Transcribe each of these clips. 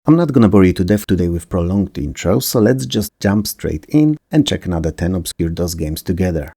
I'm not gonna bore you to death today with prolonged intros, so let's just jump straight in and check another 10 obscure DOS games together.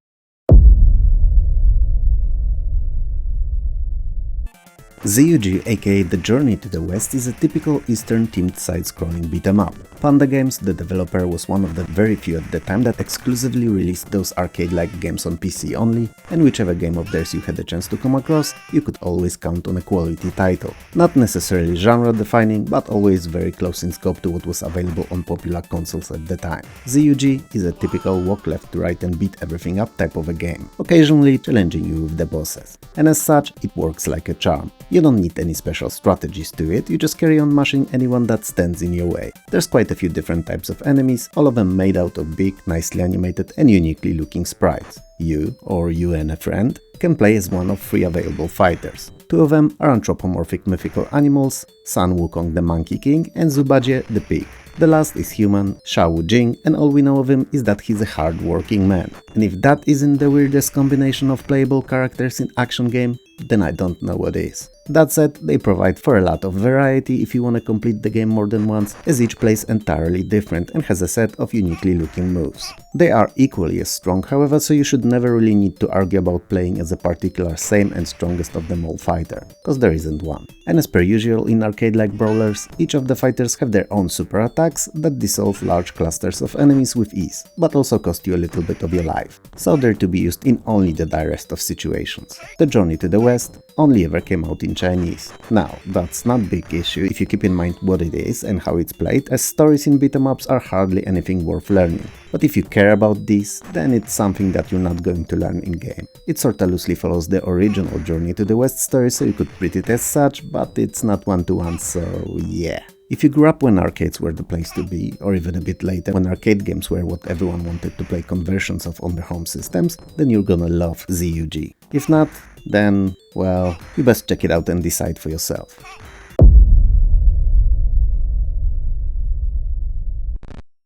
ZUG, aka The Journey to the West, is a typical Eastern-themed side-scrolling beat-em-up. Panda Games, the developer, was one of the very few at the time that exclusively released those arcade-like games on PC only, and whichever game of theirs you had the chance to come across, you could always count on a quality title. Not necessarily genre-defining, but always very close in scope to what was available on popular consoles at the time. ZUG is a typical walk left to right and beat everything up type of a game, occasionally challenging you with the bosses. And as such, it works like a charm. You don't need any special strategies to it, you just carry on mashing anyone that stands in your way. There's quite a few different types of enemies, all of them made out of big, nicely animated and uniquely looking sprites. You, or you and a friend, can play as one of 3 available fighters. 2 of them are anthropomorphic mythical animals, Sun Wukong the Monkey King and Zubajie the Pig. The last is human, Sha Wu Jing, and all we know of him is that he's a hard-working man. And if that isn't the weirdest combination of playable characters in action game, then I don't know what is. That said, they provide for a lot of variety if you want to complete the game more than once, as each plays entirely different and has a set of uniquely looking moves. They are equally as strong, however, so you should never really need to argue about playing as a particular same and strongest of them all fighter, cause there isn't one. And as per usual in arcade-like brawlers, each of the fighters have their own super attacks that dissolve large clusters of enemies with ease, but also cost you a little bit of your life, so they're to be used in only the direst of situations. The Journey to the West only ever came out in Chinese. Now, that's not a big issue if you keep in mind what it is and how it's played, as stories in beat-em-ups are hardly anything worth learning. But if you care about this, then it's something that you're not going to learn in-game. It sorta loosely follows the original Journey to the West story, so you could treat it as such, but it's not one-to-one, so yeah. If you grew up when arcades were the place to be, or even a bit later when arcade games were what everyone wanted to play conversions of on their home systems, then you're gonna love ZUG. If not, then, well, you best check it out and decide for yourself.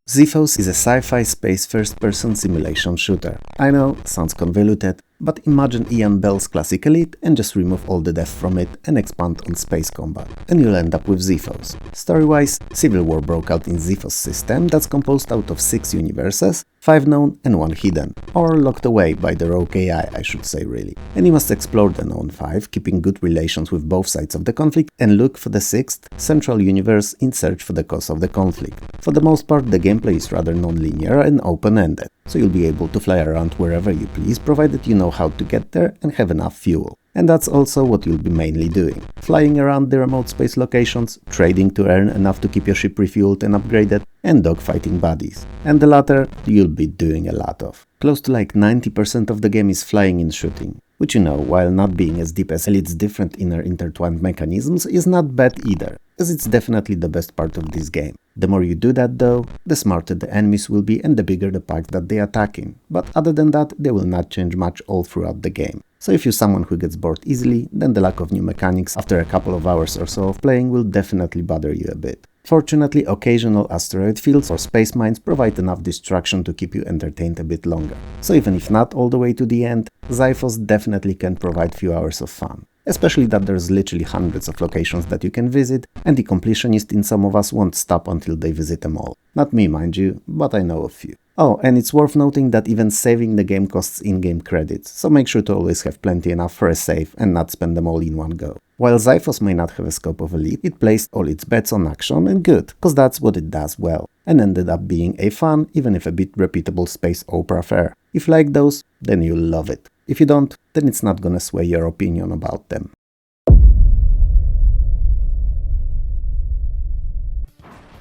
Xiphos is a sci-fi space first-person simulation shooter. I know, sounds convoluted, but imagine Ian Bell's classic Elite and just remove all the depth from it and expand on space combat, and you'll end up with Xiphos. Story-wise, civil war broke out in Xiphos system that's composed out of 6 universes, 5 known and 1 hidden, or locked away by the rogue AI, I should say really. And you must explore the known 5, keeping good relations with both sides of the conflict, and look for the 6th, central universe in search for the cause of the conflict. For the most part, the gameplay is rather non-linear and open-ended, so you'll be able to fly around wherever you please, provided you know how to get there and have enough fuel. And that's also what you'll be mainly doing. Flying around the remote space locations, trading to earn enough to keep your ship refueled and upgraded, and dogfighting buddies. And the latter, you'll be doing a lot of. Close to like 90% of the game is flying and shooting, which you know, while not being as deep as Elite's different inner intertwined mechanisms, is not bad either, as it's definitely the best part of this game. The more you do that though, the smarter the enemies will be and the bigger the part that they attack in. But other than that, they will not change much all throughout the game. So if you're someone who gets bored easily, then the lack of new mechanics after a couple of hours or so of playing will definitely bother you a bit. Fortunately, occasional asteroid fields or space mines provide enough distraction to keep you entertained a bit longer. So even if not all the way to the end, Xiphos definitely can provide few hours of fun. Especially that there's literally hundreds of locations that you can visit, and the completionist in some of us won't stop until they visit them all. Not me, mind you, but I know a few. Oh, and it's worth noting that even saving the game costs in-game credits, so make sure to always have plenty enough for a save and not spend them all in one go. While Xiphos may not have a scope of Elite, it placed all its bets on action, and good, cause that's what it does well, and ended up being a fun, even if a bit repeatable space opera fare. If you like those, then you'll love it. If you don't, then it's not gonna sway your opinion about them.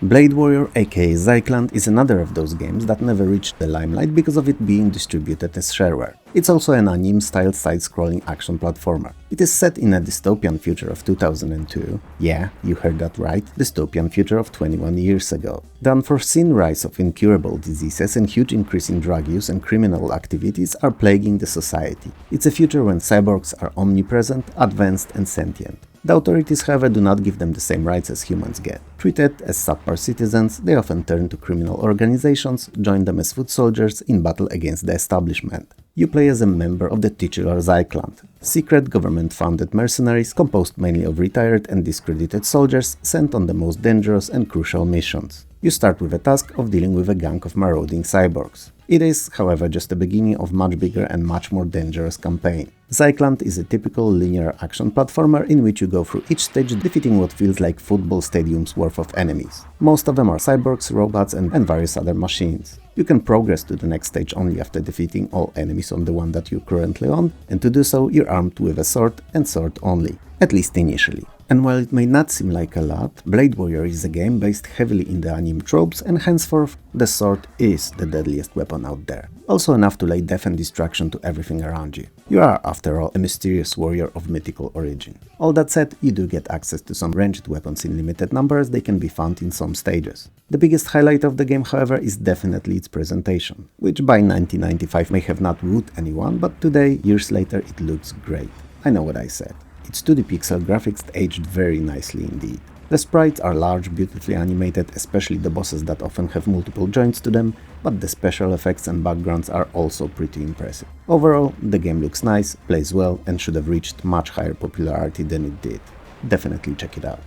Blade Warrior, aka Zyclunt, is another of those games that never reached the limelight because of it being distributed as shareware. It's also an anime-style side-scrolling action platformer. It is set in a dystopian future of 2002. Yeah, you heard that right, dystopian future of 21 years ago. The unforeseen rise of incurable diseases and huge increase in drug use and criminal activities are plaguing the society. It's a future when cyborgs are omnipresent, advanced and sentient. The authorities, however, do not give them the same rights as humans get. Treated as subpar citizens, they often turn to criminal organizations, join them as foot soldiers in battle against the establishment. You play as a member of the titular Zyclunt, secret government-funded mercenaries composed mainly of retired and discredited soldiers sent on the most dangerous and crucial missions. You start with a task of dealing with a gang of marauding cyborgs. It is, however, just the beginning of much bigger and much more dangerous campaign. Zyclunt is a typical linear action platformer in which you go through each stage defeating what feels like football stadiums worth of enemies. Most of them are cyborgs, robots and various other machines. You can progress to the next stage only after defeating all enemies on the one that you're currently on, and to do so you're armed with a sword and sword only, at least initially. And while it may not seem like a lot, Blade Warrior is a game based heavily in the anime tropes, and henceforth the sword is the deadliest weapon out there. Also enough to lay death and destruction to everything around you. You are, after all, a mysterious warrior of mythical origin. All that said, you do get access to some ranged weapons in limited numbers. They can be found in some stages. The biggest highlight of the game, however, is definitely its presentation, which by 1995 may have not wooed anyone, but today, years later, it looks great. I know what I said. Its 2D pixel graphics aged very nicely indeed. The sprites are large, beautifully animated, especially the bosses that often have multiple joints to them, but the special effects and backgrounds are also pretty impressive. Overall, the game looks nice, plays well, and should have reached much higher popularity than it did. Definitely check it out.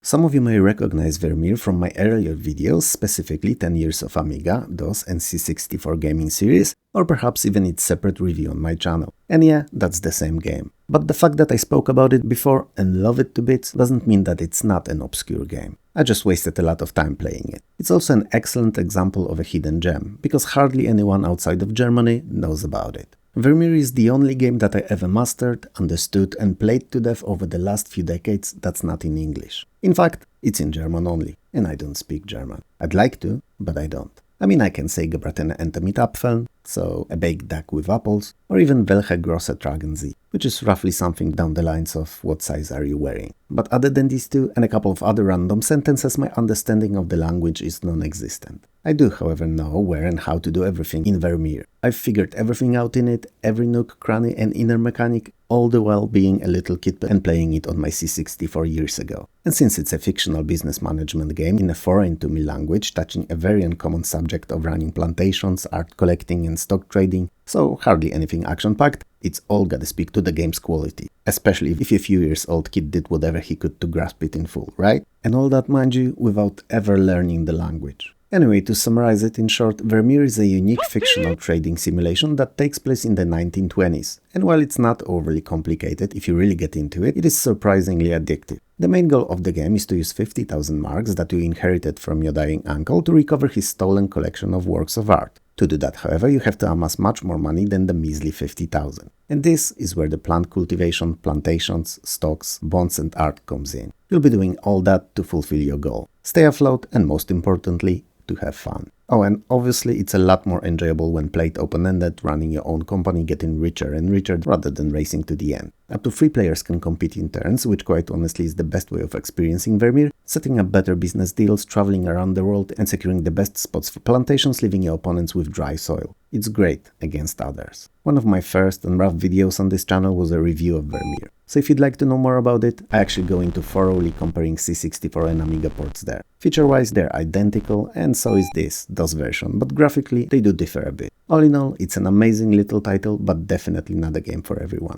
Some of you may recognize Vermeer from my earlier videos, specifically 10 years of Amiga, DOS and C64 gaming series, or perhaps even its separate review on my channel. And yeah, that's the same game. But the fact that I spoke about it before and love it to bits doesn't mean that it's not an obscure game. I just wasted a lot of time playing it. It's also an excellent example of a hidden gem, because hardly anyone outside of Germany knows about it. Vermeer is the only game that I ever mastered, understood and played to death over the last few decades that's not in English. In fact, it's in German only, and I don't speak German. I'd like to, but I don't. I mean, I can say gebratene Ente mit Apfeln, so a baked duck with apples, or even welche große tragen Sie, which is roughly something down the lines of what size are you wearing. But other than these two and a couple of other random sentences, my understanding of the language is non-existent. I do, however, know where and how to do everything in Vermeer. I've figured everything out in it, every nook, cranny and inner mechanic, all the while being a little kid and playing it on my C64 years ago. And since it's a fictional business management game in a foreign to me language touching a very uncommon subject of running plantations, art collecting and stock trading, so hardly anything action-packed, it's all gotta speak to the game's quality, especially if a few years old kid did whatever he could to grasp it in full, right? And all that, mind you, without ever learning the language. Anyway, to summarize it in short, Vermeer is a unique fictional trading simulation that takes place in the 1920s, and while it's not overly complicated if you really get into it, it is surprisingly addictive. The main goal of the game is to use 50,000 marks that you inherited from your dying uncle to recover his stolen collection of works of art. To do that, however, you have to amass much more money than the measly 50,000. And this is where the plant cultivation, plantations, stocks, bonds and art comes in. You'll be doing all that to fulfill your goal. Stay afloat and most importantly, to have fun. Oh, and obviously it's a lot more enjoyable when played open-ended, running your own company, getting richer and richer rather than racing to the end. Up to 3 players can compete in turns, which quite honestly is the best way of experiencing Vermeer, setting up better business deals, traveling around the world and securing the best spots for plantations, leaving your opponents with dry soil. It's great against others. One of my first and rough videos on this channel was a review of Vermeer. So if you'd like to know more about it, I actually go into thoroughly comparing C64 and Amiga ports there. Feature-wise, they're identical, and so is this DOS version, but graphically they do differ a bit. All in all, it's an amazing little title, but definitely not a game for everyone.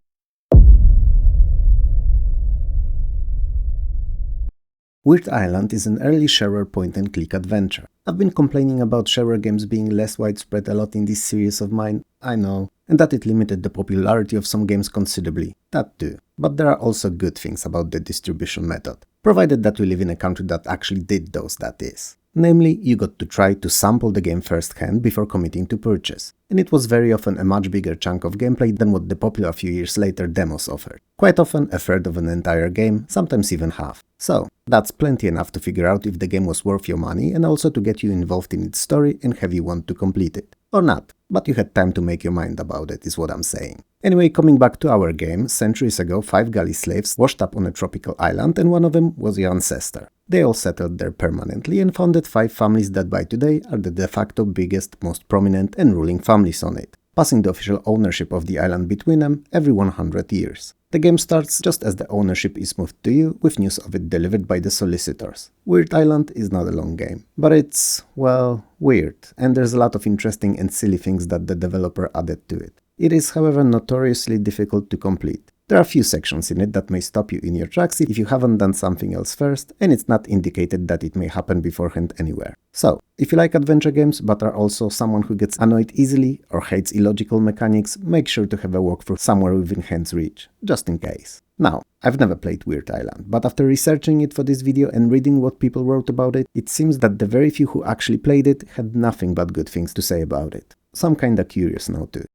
Weird Island is an early shareware point-and-click adventure. I've been complaining about shareware games being less widespread a lot in this series of mine, I know, and that it limited the popularity of some games considerably, that too. But there are also good things about the distribution method, provided that we live in a country that actually did those, that is. Namely, you got to try to sample the game firsthand before committing to purchase, and it was very often a much bigger chunk of gameplay than what the popular few years later demos offered. Quite often a third of an entire game, sometimes even half. So, that's plenty enough to figure out if the game was worth your money and also to get you involved in its story and have you want to complete it. Or not, but you had time to make your mind about it, is what I'm saying. Anyway, coming back to our game, centuries ago 5 galley slaves washed up on a tropical island and one of them was your ancestor. They all settled there permanently and founded 5 families that by today are the de facto biggest, most prominent and ruling families on it, passing the official ownership of the island between them every 100 years. The game starts just as the ownership is moved to you, with news of it delivered by the solicitors. Weird Island is not a long game, but it's, well, weird, and there's a lot of interesting and silly things that the developer added to it. It is, however, notoriously difficult to complete. There are a few sections in it that may stop you in your tracks if you haven't done something else first, and it's not indicated that it may happen beforehand anywhere. So, if you like adventure games but are also someone who gets annoyed easily or hates illogical mechanics, make sure to have a walkthrough somewhere within hand's reach, just in case. Now, I've never played Weird Island, but after researching it for this video and reading what people wrote about it, it seems that the very few who actually played it had nothing but good things to say about it. So I'm kinda curious now too.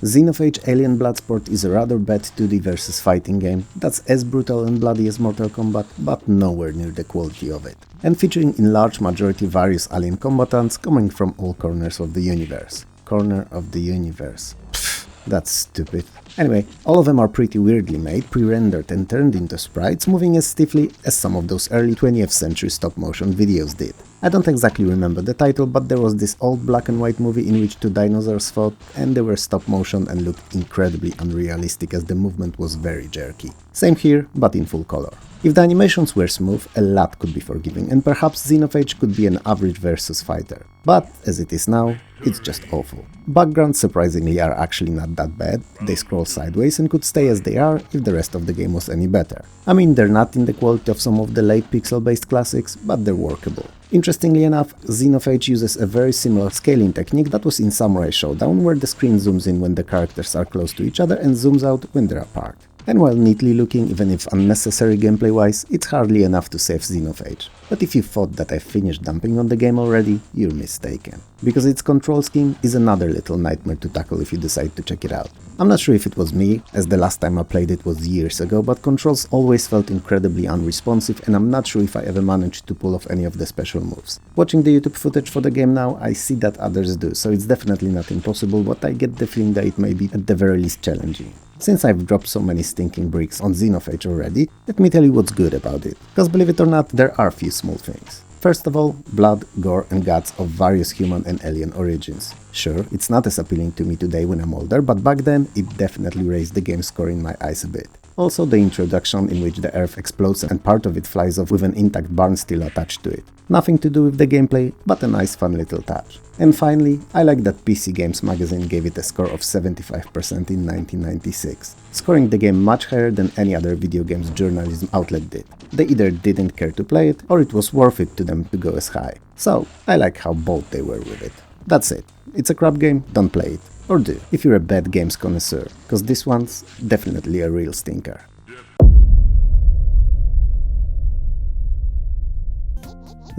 Xenophage Alien Bloodsport is a rather bad 2D versus fighting game that's as brutal and bloody as Mortal Kombat, but nowhere near the quality of it, and featuring in large majority various alien combatants coming from all corners of the universe. Corner of the universe. Pfft, that's stupid. Anyway, all of them are pretty weirdly made, pre-rendered and turned into sprites, moving as stiffly as some of those early 20th century stop-motion videos did. I don't exactly remember the title, but there was this old black and white movie in which two dinosaurs fought, and they were stop-motion and looked incredibly unrealistic as the movement was very jerky. Same here, but in full color. If the animations were smooth, a lot could be forgiven, and perhaps Xenophage could be an average versus fighter. But, as it is now, it's just awful. Backgrounds surprisingly are actually not that bad, they scroll sideways and could stay as they are if the rest of the game was any better. I mean, they're not in the quality of some of the late pixel-based classics, but they're workable. Interestingly enough, Xenophage uses a very similar scaling technique that was in Samurai Showdown, where the screen zooms in when the characters are close to each other and zooms out when they're apart. And while neatly looking, even if unnecessary gameplay-wise, it's hardly enough to save Xenophage. But if you thought that I finished dumping on the game already, you're mistaken. Because its control scheme is another little nightmare to tackle if you decide to check it out. I'm not sure if it was me, as the last time I played it was years ago, but controls always felt incredibly unresponsive, and I'm not sure if I ever managed to pull off any of the special moves. Watching the YouTube footage for the game now, I see that others do, so it's definitely not impossible, but I get the feeling that it may be at the very least challenging. Since I've dropped so many stinking bricks on Xenophage already, let me tell you what's good about it, because believe it or not, there are a few small things. First of all, blood, gore and guts of various human and alien origins. Sure, it's not as appealing to me today when I'm older, but back then it definitely raised the game score in my eyes a bit. Also the introduction in which the Earth explodes and part of it flies off with an intact barn still attached to it. Nothing to do with the gameplay, but a nice fun little touch. And finally, I like that PC Games magazine gave it a score of 75% in 1996, scoring the game much higher than any other video games journalism outlet did. They either didn't care to play it, or it was worth it to them to go as high. So, I like how bold they were with it. That's it. It's a crap game, don't play it. Or do, if you're a bad games connoisseur, cause this one's definitely a real stinker.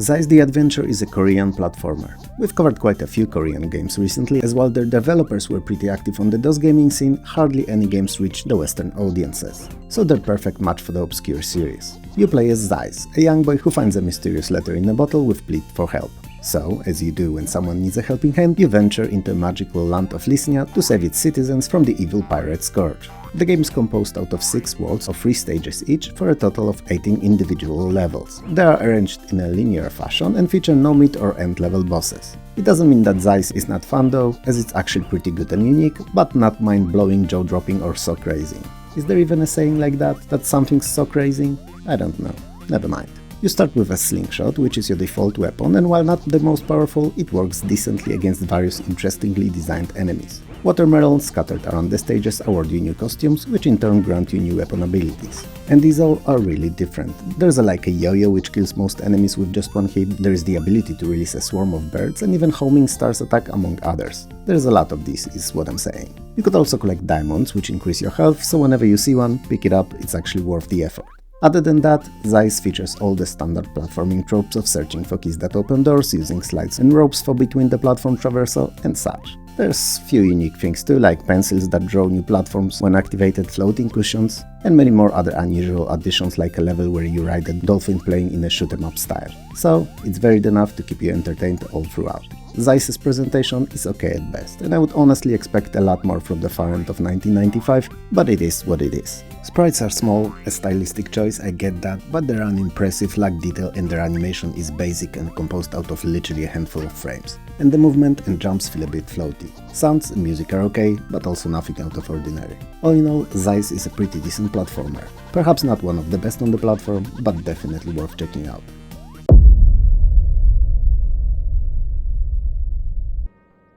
Zis the Adventure is a Korean platformer. We've covered quite a few Korean games recently, as while their developers were pretty active on the DOS gaming scene, hardly any games reached the Western audiences. So they're perfect match for the obscure series. You play as Zis, a young boy who finds a mysterious letter in a bottle with plea for help. So, as you do when someone needs a helping hand, you venture into a magical land of Lysnia to save its citizens from the evil pirate Scourge. The game is composed out of 6 worlds of 3 stages each, for a total of 18 individual levels. They are arranged in a linear fashion and feature no mid or end level bosses. It doesn't mean that Zis is not fun though, as it's actually pretty good and unique, but not mind-blowing, jaw-dropping or sock-raising. Is there even a saying like that something's sock-raising? I don't know. Never mind. You start with a slingshot, which is your default weapon, and while not the most powerful, it works decently against various interestingly designed enemies. Watermelons scattered around the stages award you new costumes, which in turn grant you new weapon abilities. And these all are really different. There's like a yo-yo which kills most enemies with just one hit, there is the ability to release a swarm of birds, and even homing stars attack among others. There's a lot of these, is what I'm saying. You could also collect diamonds, which increase your health, so whenever you see one, pick it up, it's actually worth the effort. Other than that, Zis features all the standard platforming tropes of searching for keys that open doors, using slides and ropes for between the platform traversal, and such. There's few unique things too, like pencils that draw new platforms when activated, floating cushions, and many more other unusual additions, like a level where you ride a dolphin playing in a shoot-em-up style. So, it's varied enough to keep you entertained all throughout. Zis' presentation is okay at best, and I would honestly expect a lot more from the far end of 1995, but it is what it is. Sprites are small, a stylistic choice, I get that, but they're unimpressive, lack detail, and their animation is basic and composed out of literally a handful of frames. and the movement and jumps feel a bit floaty. Sounds and music are okay, but also nothing out of ordinary. All in all, Zis is a pretty decent platformer. Perhaps not one of the best on the platform, but definitely worth checking out.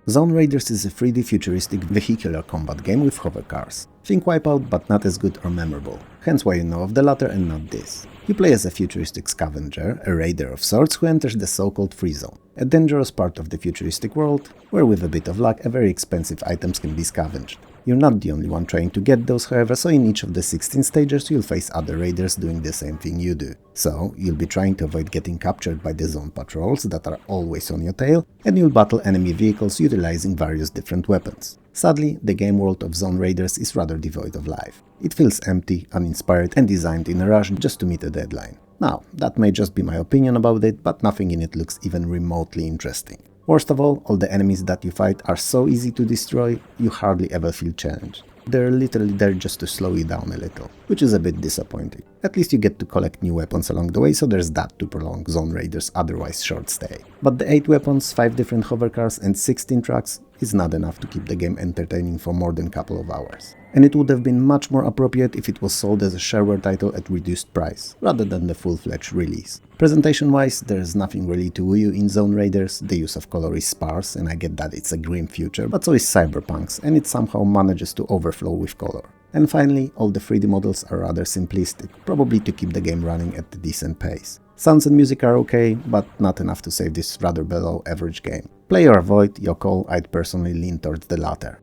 Zone Raiders is a 3D futuristic vehicular combat game with hover cars. Think Wipeout, but not as good or memorable, hence why you know of the latter and not this. You play as a futuristic scavenger, a raider of sorts who enters the so-called free zone, a dangerous part of the futuristic world, where with a bit of luck very expensive items can be scavenged. You're not the only one trying to get those, however, so in each of the 16 stages you'll face other raiders doing the same thing you do. So, you'll be trying to avoid getting captured by the zone patrols that are always on your tail, and you'll battle enemy vehicles utilizing various different weapons. Sadly, the game world of Zone Raiders is rather devoid of life. It feels empty, uninspired and designed in a rush just to meet a deadline. Now, that may just be my opinion about it, but nothing in it looks even remotely interesting. Worst of all the enemies that you fight are so easy to destroy, you hardly ever feel challenged. They're literally there just to slow you down a little, which is a bit disappointing. At least you get to collect new weapons along the way, so there's that to prolong Zone Raiders' otherwise short stay. But the 8 weapons, 5 different hovercars and 16 tracks is not enough to keep the game entertaining for more than a couple of hours. And it would have been much more appropriate if it was sold as a shareware title at reduced price, rather than the full-fledged release. Presentation-wise, there's nothing really to woo you in Zone Raiders. The use of color is sparse, and I get that it's a grim future, but so is Cyberpunk's, and it somehow manages to overflow with color. And finally, all the 3D models are rather simplistic, probably to keep the game running at a decent pace. Sounds and music are okay, but not enough to save this rather below average game. Play or avoid, your call, I'd personally lean towards the latter.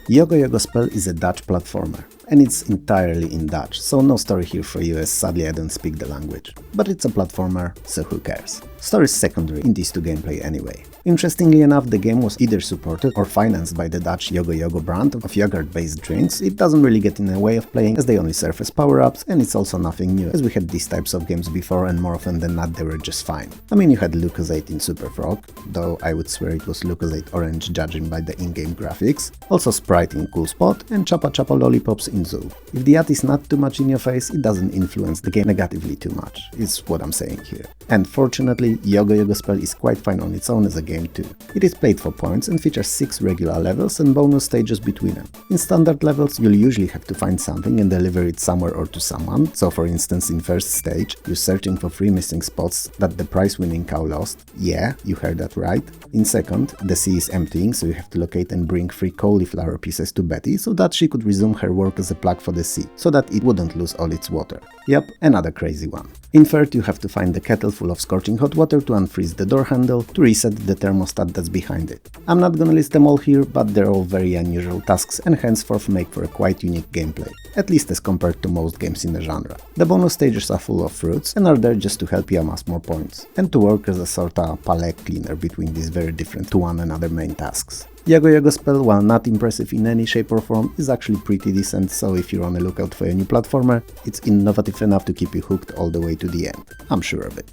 Yogho Spel is a Dutch platformer, and it's entirely in Dutch, so no story here for you as sadly I don't speak the language. But it's a platformer, so who cares? Story is secondary in these two gameplay anyway. Interestingly enough, the game was either supported or financed by the Dutch Yogho brand of yogurt-based drinks. It doesn't really get in the way of playing as they only serve as power-ups, and it's also nothing new, as we had these types of games before and more often than not they were just fine. I mean, you had Lucozade in Super Frog, though I would swear it was Lucozade Orange judging by the in-game graphics, also Sprite in Cool Spot, and Chapa Chapa Lollipops in Zoo. If the art is not too much in your face, it doesn't influence the game negatively too much, is what I'm saying here. And fortunately, Yogho Spel is quite fine on its own as a game too. It is played for points and features 6 regular levels and bonus stages between them. In standard levels, you'll usually have to find something and deliver it somewhere or to someone, so for instance in first stage, you're searching for 3 missing spots that the prize-winning cow lost. Yeah, you heard that right. In second, the sea is emptying, so you have to locate and bring 3 cauliflower pieces to Betty so that she could resume her work as a plug for the sea, so that it wouldn't lose all its water. Yep, another crazy one. In third, you have to find the kettle full of scorching hot water to unfreeze the door handle to reset the thermostat that's behind it. I'm not gonna list them all here, but they're all very unusual tasks and henceforth make for a quite unique gameplay, at least as compared to most games in the genre. The bonus stages are full of fruits and are there just to help you amass more points, and to work as a sorta palette cleaner between these very different to one another main tasks. Yogho Spel, while not impressive in any shape or form, is actually pretty decent, so if you're on the lookout for a new platformer, it's innovative enough to keep you hooked all the way to the end. I'm sure of it.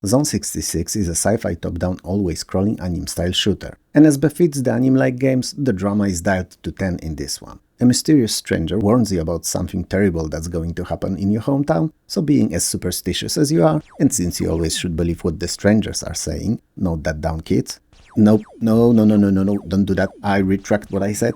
Zone 66 is a sci-fi top-down always scrolling anime-style shooter, and as befits the anime-like games, the drama is dialed to 10 in this one. A mysterious stranger warns you about something terrible that's going to happen in your hometown, so being as superstitious as you are, and since you always should believe what the strangers are saying, note that down kids. Nope, no, don't do that, I retract what I said.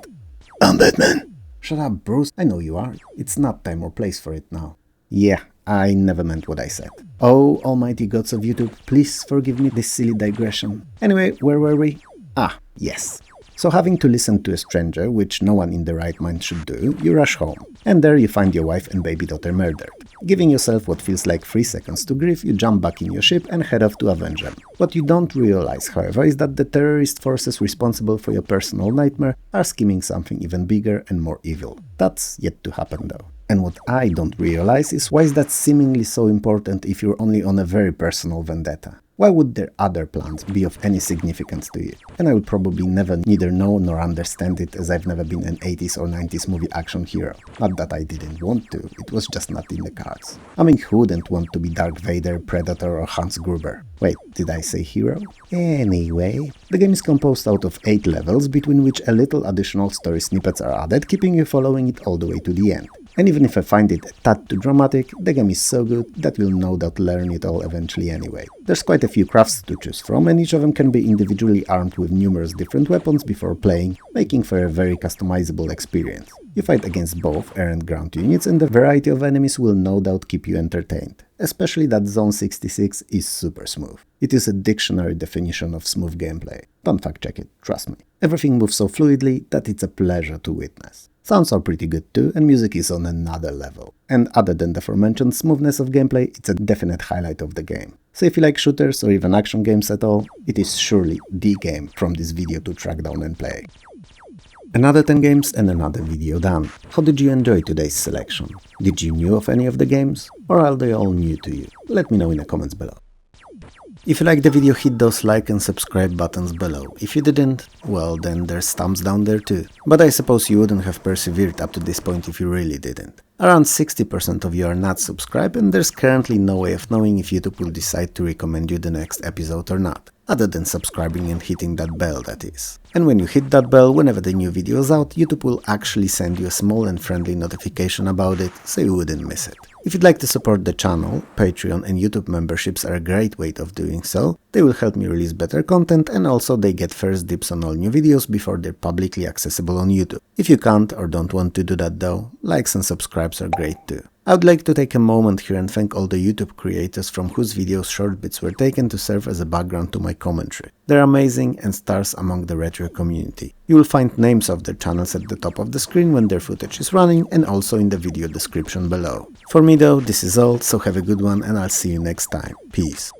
I'm Batman! Shut up, Bruce, I know you are. It's not time or place for it now. Yeah, I never meant what I said. Oh, almighty gods of YouTube, please forgive me this silly digression. Anyway, where were we? Ah, yes. So having to listen to a stranger, which no one in the right mind should do, you rush home. And there you find your wife and baby daughter murdered. Giving yourself what feels like 3 seconds to grieve, you jump back in your ship and head off to avenge them. What you don't realize, however, is that the terrorist forces responsible for your personal nightmare are scheming something even bigger and more evil. That's yet to happen though. And what I don't realize is why is that seemingly so important if you're only on a very personal vendetta? Why would their other plans be of any significance to you? And I would probably never neither know nor understand it, as I've never been an 80s or 90s movie action hero. Not that I didn't want to, it was just not in the cards. I mean, who wouldn't want to be Darth Vader, Predator or Hans Gruber? Wait, did I say hero? Anyway, the game is composed out of 8 levels, between which a little additional story snippets are added, keeping you following it all the way to the end. And even if I find it a tad too dramatic, the game is so good that you'll no doubt learn it all eventually anyway. There's quite a few crafts to choose from, and each of them can be individually armed with numerous different weapons before playing, making for a very customizable experience. You fight against both air and ground units, and the variety of enemies will no doubt keep you entertained. Especially that Zone 66 is super smooth. It is a dictionary definition of smooth gameplay. Don't fact check it, trust me. Everything moves so fluidly that it's a pleasure to witness. Sounds are pretty good too, and music is on another level. And other than the aforementioned smoothness of gameplay, it's a definite highlight of the game. So if you like shooters or even action games at all, it is surely the game from this video to track down and play. Another 10 games and another video done. How did you enjoy today's selection? Did you know of any of the games? Or are they all new to you? Let me know in the comments below. If you liked the video, hit those like and subscribe buttons below. If you didn't, well then there's thumbs down there too. But I suppose you wouldn't have persevered up to this point if you really didn't. Around 60% of you are not subscribed, and there's currently no way of knowing if YouTube will decide to recommend you the next episode or not, other than subscribing and hitting that bell, that is. And when you hit that bell, whenever the new video is out, YouTube will actually send you a small and friendly notification about it, so you wouldn't miss it. If you'd like to support the channel, Patreon and YouTube memberships are a great way of doing so. They will help me release better content, and also they get first dibs on all new videos before they're publicly accessible on YouTube. If you can't or don't want to do that though, likes and subscribes are great too. I would like to take a moment here and thank all the YouTube creators from whose videos short bits were taken to serve as a background to my commentary. They're amazing and stars among the retro community. You will find names of their channels at the top of the screen when their footage is running, and also in the video description below. For me though, this is all, so have a good one and I'll see you next time. Peace.